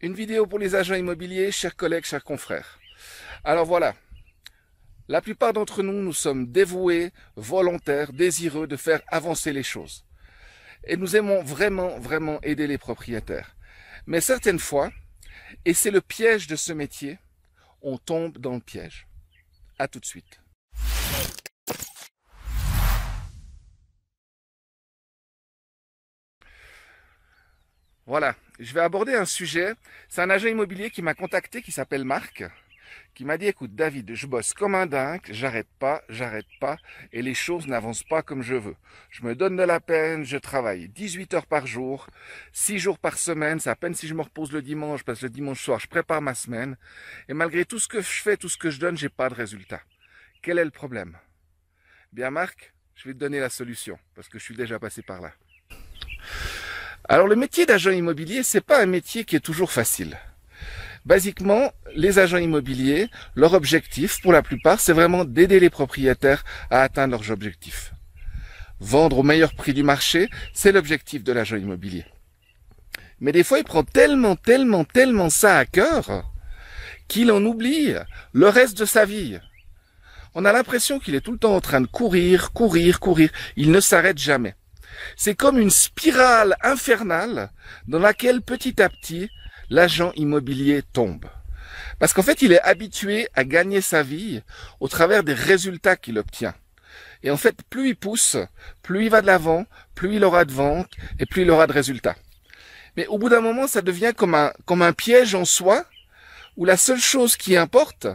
Une vidéo pour les agents immobiliers, chers collègues, chers confrères. Alors voilà, la plupart d'entre nous, nous sommes dévoués, volontaires, désireux de faire avancer les choses. Et nous aimons vraiment aider les propriétaires. Mais certaines fois, et c'est le piège de ce métier, on tombe dans le piège. À tout de suite. Voilà, je vais aborder un sujet. C'est un agent immobilier qui m'a contacté, qui s'appelle Marc, qui m'a dit, écoute David, je bosse comme un dingue, j'arrête pas, et les choses n'avancent pas comme je veux. Je me donne de la peine, je travaille 18 heures par jour, 6 jours par semaine, c'est à peine si je me repose le dimanche, parce que le dimanche soir, je prépare ma semaine, et malgré tout ce que je fais, tout ce que je donne, j'ai pas de résultat. Quel est le problème? Bien Marc, je vais te donner la solution, parce que je suis déjà passé par là. Alors le métier d'agent immobilier, c'est pas un métier qui est toujours facile. Basiquement, les agents immobiliers, leur objectif, pour la plupart, c'est vraiment d'aider les propriétaires à atteindre leurs objectifs. Vendre au meilleur prix du marché, c'est l'objectif de l'agent immobilier. Mais des fois, il prend tellement ça à cœur qu'il en oublie le reste de sa vie. On a l'impression qu'il est tout le temps en train de courir. Il ne s'arrête jamais. C'est comme une spirale infernale dans laquelle petit à petit, l'agent immobilier tombe. Parce qu'en fait, il est habitué à gagner sa vie au travers des résultats qu'il obtient. Et en fait, plus il pousse, plus il va de l'avant, plus il aura de ventes et plus il aura de résultats. Mais au bout d'un moment, ça devient comme un piège en soi, où la seule chose qui importe,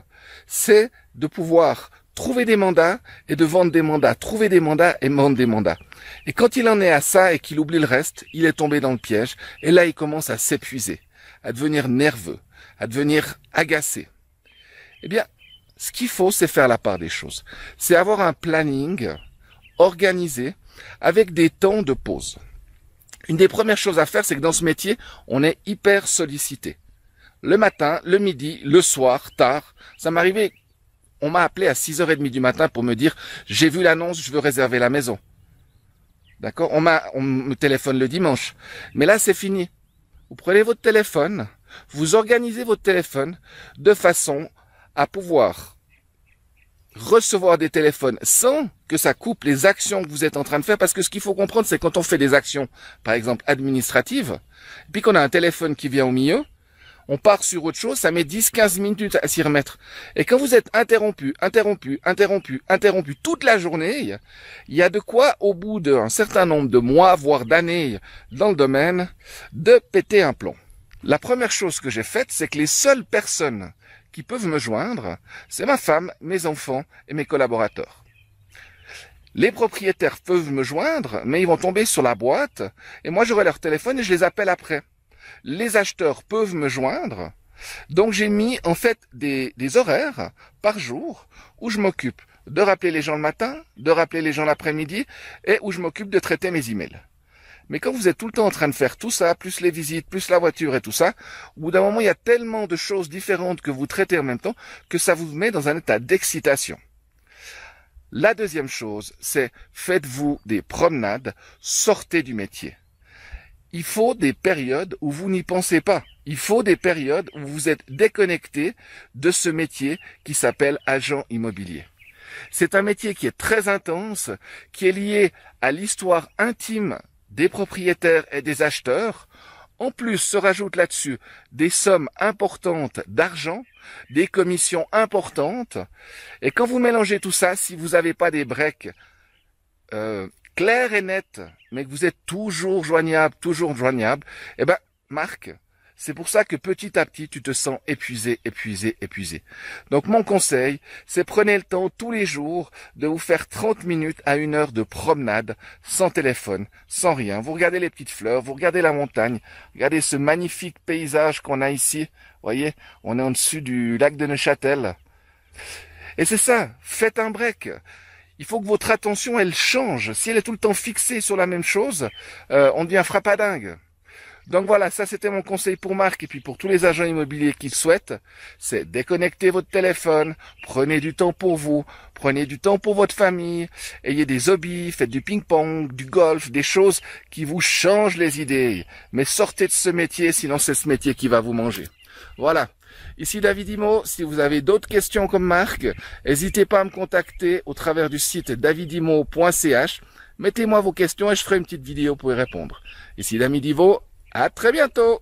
c'est de pouvoir trouver des mandats et de vendre des mandats, trouver des mandats et vendre des mandats. Et quand il en est à ça et qu'il oublie le reste, il est tombé dans le piège, et là il commence à s'épuiser, à devenir nerveux, à devenir agacé. Eh bien, ce qu'il faut, c'est faire la part des choses. C'est avoir un planning organisé avec des temps de pause. Une des premières choses à faire, c'est que dans ce métier, on est hyper sollicité. Le matin, le midi, le soir, tard. Ça m'arrivait, on m'a appelé à 6h30 du matin pour me dire « J'ai vu l'annonce, je veux réserver la maison ». D'accord? On me téléphone le dimanche. Mais là, c'est fini. Vous prenez votre téléphone, vous organisez votre téléphone de façon à pouvoir recevoir des téléphones sans que ça coupe les actions que vous êtes en train de faire. Parce que ce qu'il faut comprendre, c'est quand on fait des actions, par exemple administratives, et puis qu'on a un téléphone qui vient au milieu, on part sur autre chose, ça met 10-15 minutes à s'y remettre. Et quand vous êtes interrompu toute la journée, il y a de quoi, au bout d'un certain nombre de mois, voire d'années dans le domaine, de péter un plomb. La première chose que j'ai faite, c'est que les seules personnes qui peuvent me joindre, c'est ma femme, mes enfants et mes collaborateurs. Les propriétaires peuvent me joindre, mais ils vont tomber sur la boîte, et moi j'aurai leur téléphone et je les appelle après. Les acheteurs peuvent me joindre, donc j'ai mis en fait des horaires par jour où je m'occupe de rappeler les gens le matin, de rappeler les gens l'après-midi et où je m'occupe de traiter mes emails. Mais quand vous êtes tout le temps en train de faire tout ça, plus les visites, plus la voiture et tout ça, au bout d'un moment il y a tellement de choses différentes que vous traitez en même temps que ça vous met dans un état d'excitation. La deuxième chose, c'est faites-vous des promenades, sortez du métier. Il faut des périodes où vous n'y pensez pas. Il faut des périodes où vous êtes déconnecté de ce métier qui s'appelle agent immobilier. C'est un métier qui est très intense, qui est lié à l'histoire intime des propriétaires et des acheteurs. En plus, se rajoutent là-dessus des sommes importantes d'argent, des commissions importantes. Et quand vous mélangez tout ça, si vous n'avez pas des breaks clair et net, mais que vous êtes toujours joignable, eh ben, Marc, c'est pour ça que petit à petit, tu te sens épuisé. Donc, mon conseil, c'est prenez le temps tous les jours de vous faire 30 minutes à 1 heure de promenade, sans téléphone, sans rien. Vous regardez les petites fleurs, vous regardez la montagne, regardez ce magnifique paysage qu'on a ici. Vous voyez, on est en dessus du lac de Neuchâtel. Et c'est ça, faites un break. Il faut que votre attention, elle change. Si elle est tout le temps fixée sur la même chose, on devient frappadingue. Donc voilà, ça c'était mon conseil pour Marc et puis pour tous les agents immobiliers qui le souhaitent, c'est déconnecter votre téléphone, prenez du temps pour vous, prenez du temps pour votre famille, ayez des hobbies, faites du ping-pong, du golf, des choses qui vous changent les idées. Mais sortez de ce métier, sinon c'est ce métier qui va vous manger. Voilà. Ici David Imo, si vous avez d'autres questions comme Marc, n'hésitez pas à me contacter au travers du site davidimo.ch. Mettez-moi vos questions et je ferai une petite vidéo pour y répondre. Ici David Imo, à très bientôt!